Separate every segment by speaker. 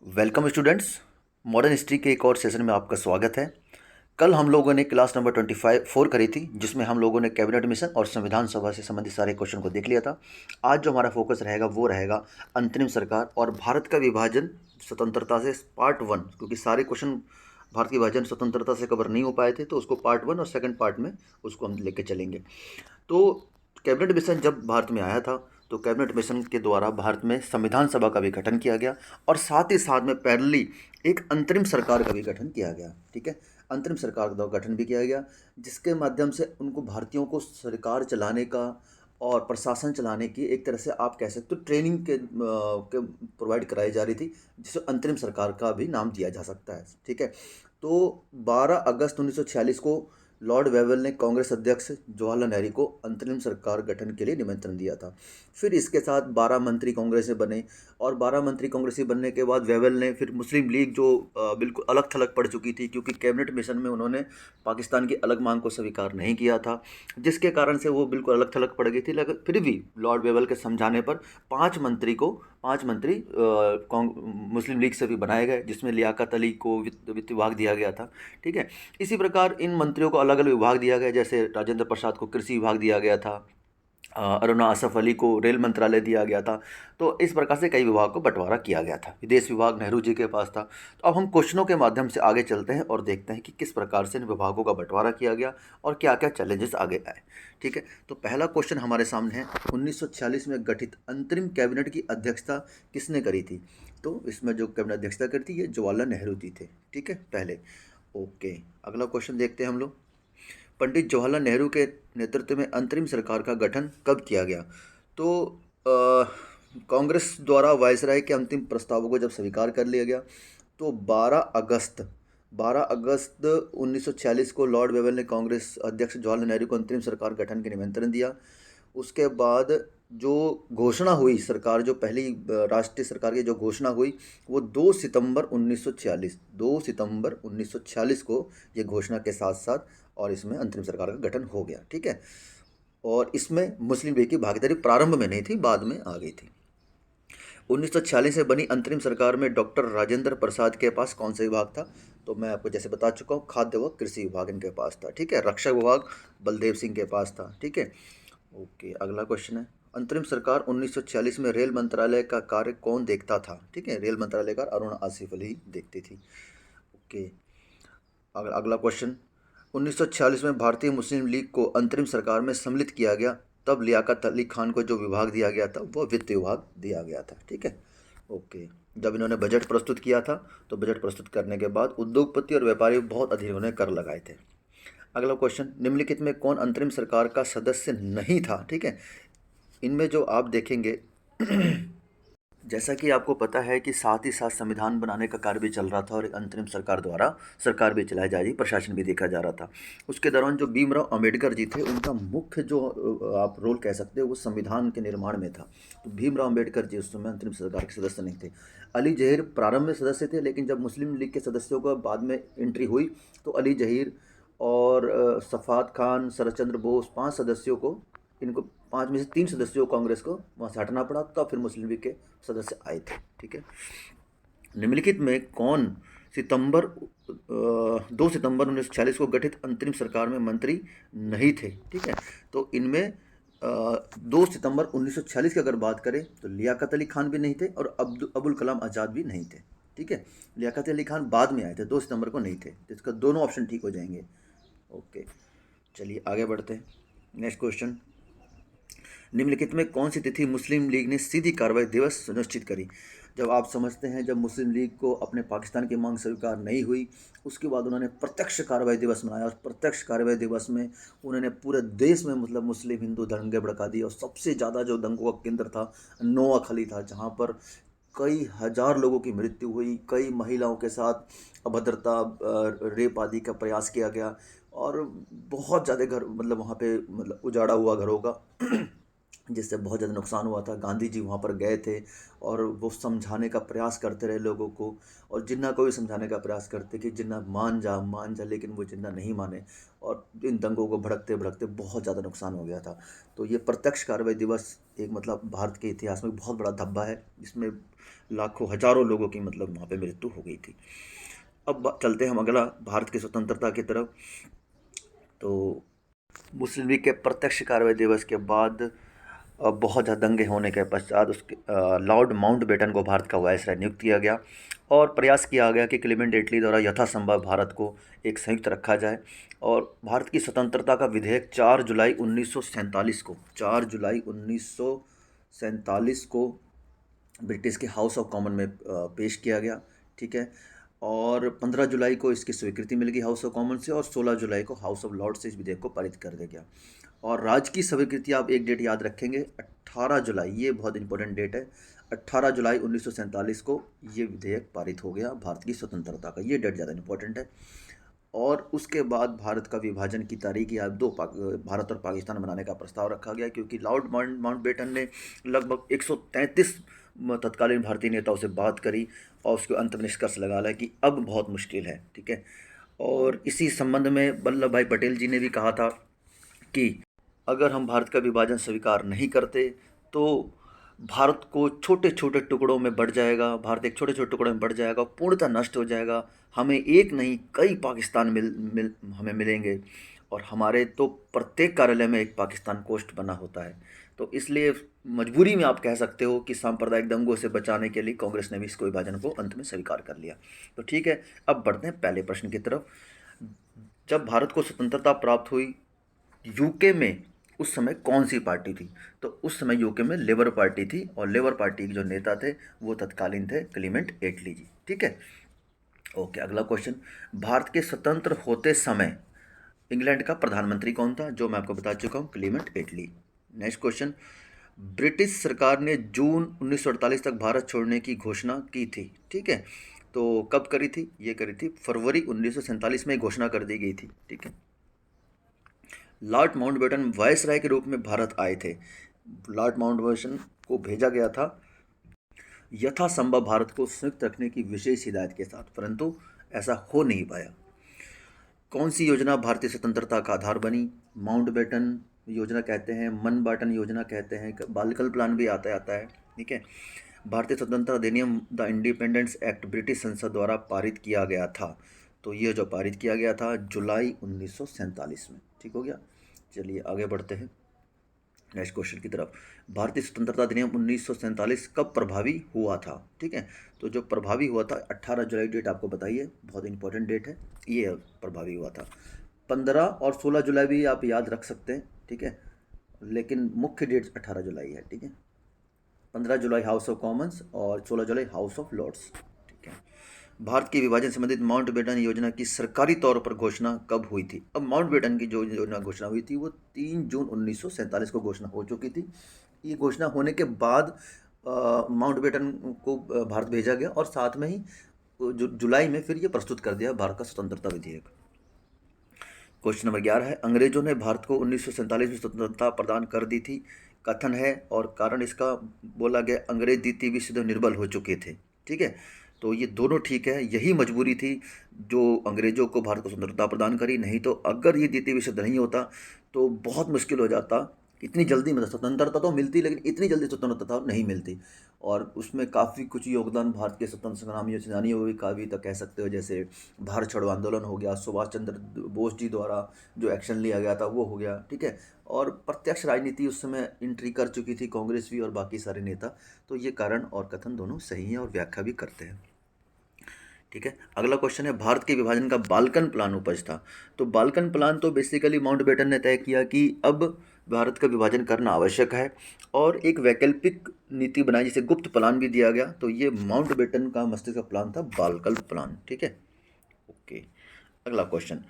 Speaker 1: Welcome students. Modern history के एक और सेशन में आपका स्वागत है। कल हम लोगों ने क्लास नंबर 25 करी थी, जिसमें हम लोगों ने कैबिनेट मिशन और संविधान सभा से संबंधित सारे क्वेश्चन को देख लिया था। आज जो हमारा फोकस रहेगा वो रहेगा अंतरिम सरकार और भारत का विभाजन स्वतंत्रता से पार्ट 1, क्योंकि सारे क्वेश्चन भारत के विभाजन स्वतंत्रता से कवर नहीं हो पाए थे, तो उसको पार्ट 1 और सेकंड पार्ट में उसको हम लेके चलेंगे। तो कैबिनेट मिशन जब भारत में आया था, तो कैबिनेट मिशन के द्वारा भारत में संविधान सभा का भी गठन किया गया और साथ ही साथ में पैरेलली एक अंतरिम सरकार का भी गठन किया गया। ठीक है, अंतरिम सरकार का गठन भी किया गया, जिसके माध्यम से उनको भारतीयों को सरकार चलाने का और प्रशासन चलाने की एक तरह से आप कह सकते हो ट्रेनिंग के प्रोवाइड कराई जा रही थी, जिसे अंतरिम सरकार का भी नाम दिया जा सकता है। ठीक है, तो 12 अगस्त 1946 को लॉर्ड वेवल ने कांग्रेस अध्यक्ष जवाहरलाल नेहरू को अंतरिम सरकार गठन के लिए निमंत्रण दिया था। फिर इसके साथ 12 मंत्री कांग्रेस में बने और 12 मंत्री कांग्रेसी बनने के बाद वेवल ने फिर मुस्लिम लीग, जो बिल्कुल अलग थलग पड़ चुकी थी, क्योंकि कैबिनेट मिशन में उन्होंने पाकिस्तान की अलग मांग को स्वीकार नहीं किया था, जिसके कारण से वो बिल्कुल अलग थलग पड़ गई थी। लेकिन फिर भी लॉर्ड वेवल के समझाने पर पाँच मंत्री मुस्लिम लीग से भी बनाए गए, जिसमें लियाकत अली को वित्त विभाग दिया गया था। ठीक है, इसी प्रकार इन मंत्रियों को अलग अलग विभाग दिया गया, जैसे राजेंद्र प्रसाद को कृषि विभाग दिया गया था, अरुणा असफ अली को रेल मंत्रालय दिया गया था। तो इस प्रकार से कई विभाग को बंटवारा किया गया था। विदेश विभाग नेहरू जी के पास था। तो अब हम क्वेश्चनों के माध्यम से आगे चलते हैं और देखते हैं कि किस प्रकार से इन विभागों का बंटवारा किया गया और क्या क्या चैलेंजेस आगे आए। ठीक है, तो पहला क्वेश्चन हमारे सामने है, 1946 में गठित अंतरिम कैबिनेट की अध्यक्षता किसने करी थी? तो इसमें जो कैबिनेट अध्यक्षता करती है जवाहरलाल नेहरू जी थे। ठीक है, पहले। ओके, अगला क्वेश्चन देखते हैं हम लोग। पंडित जवाहरलाल नेहरू के नेतृत्व में अंतरिम सरकार का गठन कब किया गया? तो कांग्रेस द्वारा वायसराय के अंतिम प्रस्तावों को जब स्वीकार कर लिया गया, तो 12 अगस्त 1946 को लॉर्ड वेवल ने कांग्रेस अध्यक्ष जवाहरलाल नेहरू को अंतरिम सरकार गठन के निमंत्रण दिया। उसके बाद जो घोषणा हुई, सरकार जो पहली राष्ट्रीय सरकार की जो घोषणा हुई, वो 2 सितंबर 1946 को ये घोषणा के साथ साथ और इसमें अंतरिम सरकार का गठन हो गया। ठीक है, और इसमें मुस्लिम लीग की भागीदारी प्रारंभ में नहीं थी, बाद में आ गई थी। 1946 में बनी अंतरिम सरकार में डॉक्टर राजेंद्र प्रसाद के पास कौन सा विभाग था? तो मैं आपको जैसे बता चुका हूँ, खाद्य व कृषि विभाग इनके पास था। ठीक है, रक्षा विभाग बलदेव सिंह के पास था। ठीक है, ओके, अगला क्वेश्चन है, अंतरिम सरकार 1946 में रेल मंत्रालय का कार्य कौन देखता था? ठीक है, रेल मंत्रालय का अरुण आसिफ अली देखती थी। ओके, अगला क्वेश्चन, 1946 में भारतीय मुस्लिम लीग को अंतरिम सरकार में सम्मिलित किया गया, तब लियाकत अली खान को जो विभाग दिया गया था वो वित्त विभाग दिया गया था। ठीक है, ओके, जब इन्होंने बजट प्रस्तुत किया था, तो बजट प्रस्तुत करने के बाद उद्योगपति और व्यापारी बहुत अधिक उन्होंने कर लगाए थे। अगला क्वेश्चन, निम्नलिखित में कौन अंतरिम सरकार का सदस्य नहीं था? ठीक है, इनमें जो आप देखेंगे जैसा कि आपको पता है कि साथ ही साथ संविधान बनाने का कार्य भी चल रहा था और एक अंतरिम सरकार द्वारा सरकार भी चलाई जा रही, प्रशासन भी देखा जा रहा था। उसके दौरान जो भीमराव अंबेडकर जी थे, उनका मुख्य जो आप रोल कह सकते हो, वो संविधान के निर्माण में था। तो भीमराव अंबेडकर जी उस समय अंतरिम सरकार के सदस्य नहीं थे। अली जहीर प्रारंभ में सदस्य थे, लेकिन जब मुस्लिम लीग के सदस्यों का बाद में एंट्री हुई, तो अली जहीर और सफ़ात खान, शरदचंद्र बोस, 5 सदस्यों को, इनको 5 में से 3 सदस्यों को कांग्रेस को वहाँ से हटना पड़ा, तब फिर मुस्लिम लीग के सदस्य आए थे। ठीक है, निम्नलिखित में कौन 2 सितंबर 1946 को गठित अंतरिम सरकार में मंत्री नहीं थे? ठीक है, तो इनमें 2 सितंबर 1946 की अगर बात करें, तो लियाकत अली खान भी नहीं थे और अबुल कलाम आज़ाद भी नहीं थे। ठीक है, लियाकत अली खान बाद में आए थे, 2 सितंबर को नहीं थे, तो इसका दोनों ऑप्शन ठीक हो जाएंगे। ओके, चलिए आगे बढ़ते हैं। नेक्स्ट क्वेश्चन, निम्नलिखित में कौन सी तिथि मुस्लिम लीग ने सीधी कार्रवाई दिवस सुनिश्चित करी? जब आप समझते हैं, जब मुस्लिम लीग को अपने पाकिस्तान की मांग स्वीकार नहीं हुई, उसके बाद उन्होंने प्रत्यक्ष कार्रवाई दिवस मनाया और प्रत्यक्ष कार्रवाई दिवस में उन्होंने पूरे देश में मतलब मुस्लिम हिंदू दंगे भड़का दिए। और सबसे ज़्यादा जो दंगों का केंद्र था, नोआखली था, जहाँ पर कई हज़ार लोगों की मृत्यु हुई, कई महिलाओं के साथ अभद्रता, रेप आदि का प्रयास किया गया और बहुत ज़्यादा घर मतलब वहाँ पे मतलब उजाड़ा हुआ घरों का जिससे बहुत ज़्यादा नुकसान हुआ था। गांधी जी वहाँ पर गए थे और वो समझाने का प्रयास करते रहे लोगों को, और जिन्ना को भी समझाने का प्रयास करते कि जिन्ना मान जा, लेकिन वो जिन्ना नहीं माने, और इन दंगों को भड़कते भड़कते बहुत ज़्यादा नुकसान हो गया था। तो ये प्रत्यक्ष कार्रवाई दिवस एक मतलब भारत के इतिहास में बहुत बड़ा धब्बा है, जिसमें लाखों हज़ारों लोगों की मतलब वहाँ पे मृत्यु हो गई थी। अब चलते हैं हम अगला भारत की स्वतंत्रता की तरफ। तो मुस्लिम लीग के प्रत्यक्ष कार्रवाई दिवस के बाद बहुत ज़्यादा दंगे होने के पश्चात उसके लॉर्ड माउंटबेटन को भारत का वायसराय नियुक्त किया गया, और प्रयास किया गया कि क्लेमेंट एटली द्वारा यथासंभव भारत को एक संयुक्त रखा जाए। और भारत की स्वतंत्रता का विधेयक 4 जुलाई 1947 को ब्रिटिश के हाउस ऑफ कॉमन में पेश किया गया। ठीक है, और 15 जुलाई को इसकी स्वीकृति मिल गई हाउस ऑफ कॉमन से, और 16 जुलाई को हाउस ऑफ लॉर्ड्स से इस विधेयक को पारित कर दिया गया। और राज्य की स्वीकृति आप एक डेट याद रखेंगे, 18 जुलाई, ये बहुत इंपॉर्टेंट डेट है। 18 जुलाई 1947 को ये विधेयक पारित हो गया भारत की स्वतंत्रता का, ये डेट ज़्यादा इंपॉर्टेंट है। और उसके बाद भारत का विभाजन की तारीख या भारत और पाकिस्तान बनाने का प्रस्ताव रखा गया, क्योंकि लॉर्ड माउंटबेटन ने लगभग 133 तत्कालीन भारतीय नेताओं से बात करी, और उसके अंत में निष्कर्ष लगा लिया कि अब बहुत मुश्किल है। ठीक है, और इसी संबंध में वल्लभ भाई पटेल जी ने भी कहा था कि अगर हम भारत का विभाजन स्वीकार नहीं करते तो भारत को छोटे छोटे टुकड़ों में बढ़ जाएगा, भारत एक छोटे छोटे टुकड़ों में बढ़ जाएगा, पूर्णतः नष्ट हो जाएगा। हमें एक नहीं कई पाकिस्तान हमें मिलेंगे, और हमारे तो प्रत्येक कार्यालय में एक पाकिस्तान कोष्ठ बना होता है। तो इसलिए मजबूरी में आप कह सकते हो कि सांप्रदायिक दंगों से बचाने के लिए कांग्रेस ने भी इसको विभाजन को अंत में स्वीकार कर लिया। तो ठीक है, अब बढ़ते हैं पहले प्रश्न की तरफ। जब भारत को स्वतंत्रता प्राप्त हुई, यूके में उस समय कौन सी पार्टी थी? तो उस समय यूके में लेबर पार्टी थी, और लेबर पार्टी के जो नेता थे वो तत्कालीन थे क्लीमेंट एटली जी। ठीक है, ओके, अगला क्वेश्चन। भारत के स्वतंत्र होते समय इंग्लैंड का प्रधानमंत्री कौन था? जो मैं आपको बता चुका हूँ, Clement Attlee. Next question. British सरकार ने जून 1948 तक भारत छोड़ने की घोषणा की थी। ठीक है, तो कब करी थी? ये करी थी फरवरी 1947 में घोषणा कर दी गई थी। ठीक है, लॉर्ड माउंटबेटन वायसराय के रूप में भारत आए थे। लॉर्ड माउंटबेटन को भेजा गया था यथासंभव भारत को संयुक्त रखने की विशेष हिदायत के साथ, परंतु ऐसा हो नहीं पाया। कौन सी योजना भारतीय स्वतंत्रता का आधार बनी? माउंटबेटन योजना कहते हैं, मनबाटन योजना कहते हैं, बालिकल प्लान भी आता है। ठीक है, भारतीय स्वतंत्रता अधिनियम द इंडिपेंडेंस एक्ट ब्रिटिश संसद द्वारा पारित किया गया था। तो ये जो पारित किया गया था जुलाई 1947 में। ठीक हो गया, चलिए आगे बढ़ते हैं नेक्स्ट क्वेश्चन की तरफ। भारतीय स्वतंत्रता अधिनियम 1947 कब प्रभावी हुआ था? ठीक है, तो जो प्रभावी हुआ था 18 जुलाई, डेट आपको बताइए, बहुत इंपॉर्टेंट डेट है ये, प्रभावी हुआ था। 15 और 16 जुलाई भी आप याद रख सकते हैं। ठीक है, लेकिन मुख्य डेट 18 जुलाई है। ठीक है, 15 जुलाई हाउस ऑफ कॉमन्स और 16 जुलाई हाउस ऑफ लॉर्ड्स। ठीक है, भारत के विभाजन संबंधित माउंटबेटन योजना की सरकारी तौर पर घोषणा कब हुई थी? अब माउंटबेटन की जो योजना घोषणा हुई थी वो 3 जून 1947 को घोषणा हो चुकी थी। ये घोषणा होने के बाद माउंटबेटन को भारत भेजा गया, और साथ में ही जुलाई में फिर ये प्रस्तुत कर दिया भारत का स्वतंत्रता विधेयक। क्वेश्चन नंबर 11 है, अंग्रेजों ने भारत को 1947 में स्वतंत्रता प्रदान कर दी थी। कथन है और कारण इसका बोला गया, अंग्रेज द्वितीय विश्व युद्ध में निर्बल हो चुके थे। ठीक है, तो ये दोनों ठीक है, यही मजबूरी थी जो अंग्रेजों को भारत को स्वतंत्रता प्रदान करी। नहीं तो अगर ये द्वितीय विश्व युद्ध नहीं होता तो बहुत मुश्किल हो जाता। इतनी जल्दी मतलब स्वतंत्रता तो मिलती, लेकिन इतनी जल्दी स्वतंत्रता नहीं मिलती। और उसमें काफ़ी कुछ योगदान भारत के स्वतंत्र संग्रामी सेनानियों का भी तो कह सकते हो, जैसे भारत छोड़ो आंदोलन हो गया, सुभाष चंद्र बोस जी द्वारा जो एक्शन लिया गया था वो हो गया। ठीक है, और प्रत्यक्ष राजनीति उस समय एंट्री कर चुकी थी कांग्रेस भी और बाकी सारे नेता। तो ये कारण और कथन दोनों सही हैं और व्याख्या भी करते हैं। ठीक है, अगला क्वेश्चन है, भारत के विभाजन का बाल्कन प्लान उपज था। तो बाल्कन प्लान तो बेसिकली माउंटबेटन ने तय किया कि अब भारत का विभाजन करना आवश्यक है, और एक वैकल्पिक नीति बनाई जिसे गुप्त प्लान भी दिया गया। तो ये माउंटबेटन का मस्तिष्क का प्लान था, बाल्कन प्लान। ठीक है, ओके, अगला क्वेश्चन।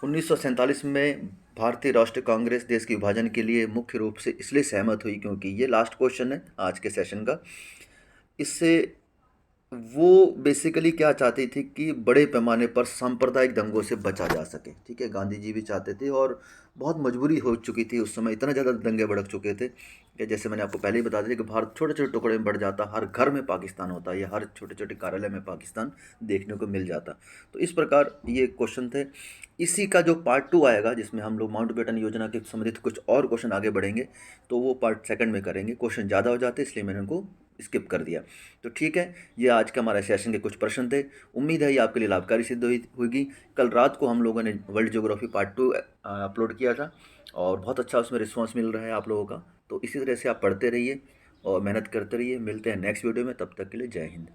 Speaker 1: 1947 में भारतीय राष्ट्रीय कांग्रेस देश के विभाजन के लिए मुख्य रूप से इसलिए सहमत हुई, क्योंकि ये लास्ट क्वेश्चन है आज के सेशन का। इससे वो बेसिकली क्या चाहती थी कि बड़े पैमाने पर सांप्रदायिक दंगों से बचा जा सके। ठीक है, गांधी जी भी चाहते थे, और बहुत मजबूरी हो चुकी थी उस समय, इतना ज़्यादा दंगे भड़क चुके थे कि जैसे मैंने आपको पहले ही बता दिया कि भारत छोटे-छोटे टुकड़े में बढ़ जाता, हर घर में पाकिस्तान होता या हर छोटे-छोटे कार्यालय में पाकिस्तान देखने को मिल जाता। तो इस प्रकार ये क्वेश्चन थे। इसी का जो पार्ट 2 आएगा जिसमें हम लोग माउंटबेटन योजना के संबंधित कुछ और क्वेश्चन आगे बढ़ेंगे, तो वो पार्ट सेकंड में करेंगे। क्वेश्चन ज़्यादा हो जाते इसलिए मैंने उनको स्किप कर दिया। तो ठीक है, ये आज का हमारा सेशन के कुछ प्रश्न थे। उम्मीद है ये आपके लिए लाभकारी सिद्ध हुई होगी। कल रात को हम लोगों ने वर्ल्ड ज्योग्राफी पार्ट 2 अपलोड किया था और बहुत अच्छा उसमें रिस्पॉन्स मिल रहा है आप लोगों का। तो इसी तरह से आप पढ़ते रहिए और मेहनत करते रहिए। मिलते हैं नेक्स्ट वीडियो में, तब तक के लिए जय हिंद।